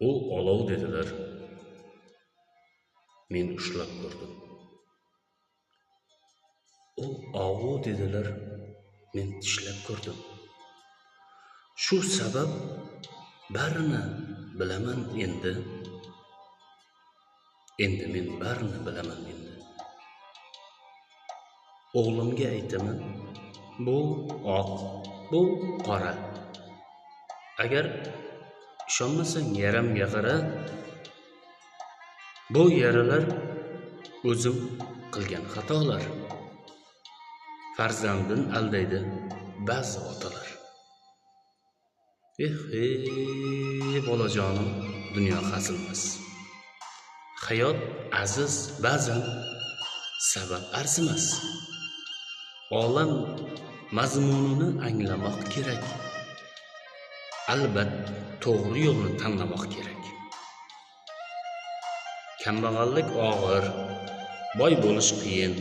U olov dedilar. Men ushlab ko'rdim. U og'u dedilar. Men tishlab ko'rdim. Shu sabab barini bilaman endi. Endi men barini bilaman endi. O'g'limga aytaman, bu oq, bu qora. Agar ishonmasang yaramga qara. Bu yaralar o'zim qilgan xatolar. Farzandin aldaydi ba'zi otalar. Bolajonim, dunyo hazilmas. Hayot aziz, ba'zan sabab arzimas. Olam mazmunini anglamoq kerak. Albatta to'g'ri yo'lni tanlamoq kerak. Kambag'allik og'ir, boy bo'lish qiyin.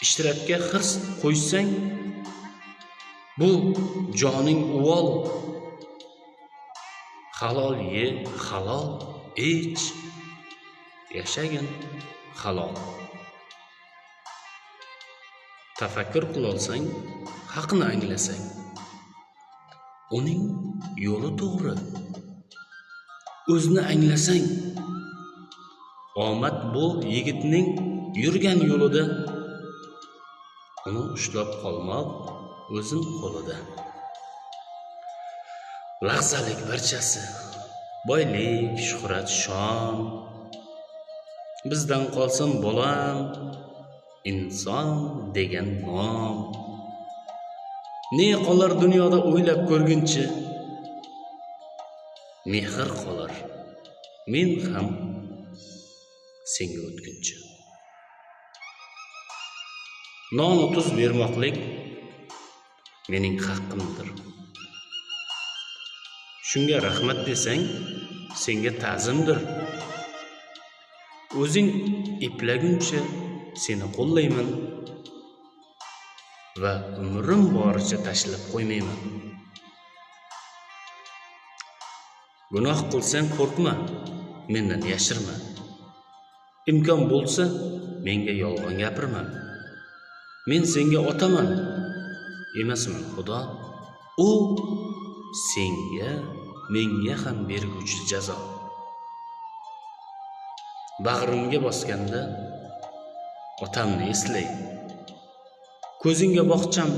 Ishtirakka hirs qo'ysang, bu joning uvol. Halol ye, halol ich, yashagin halol. Tafakkur qilolsang, haqni anglasang, uning yo'li to'g'ri. O'zni anglasang, omad bu yigitning yurgan yo'lida. Uni ushlab qolmoq o'zing qo'lida. Lahzalik barchasi, boylik, shuhrat, shon. Bizdan qolsin bolam, inson degan nom. Ne qolar dunyoda o'ylab ko'rguncha, mehr qolar, men ham senga o'tguncha. Non tuz bermoqlik mening haqqimdir. Shunga rahmat desang, senga ta'zimdir. O'zing eplaguncha seni qo'llayman va umrim boricha tashlab qo'ymayman. Gunoh qilsang qo'rqma, mendan yashirma. Imkon bo'lsa, menga yolg'on gapirma. Men senga otaman, emasman Xudo. U senga, menga ham berguchi jazo. Bag'rimga bosganda otamni eslay. Ko'zingga boqcham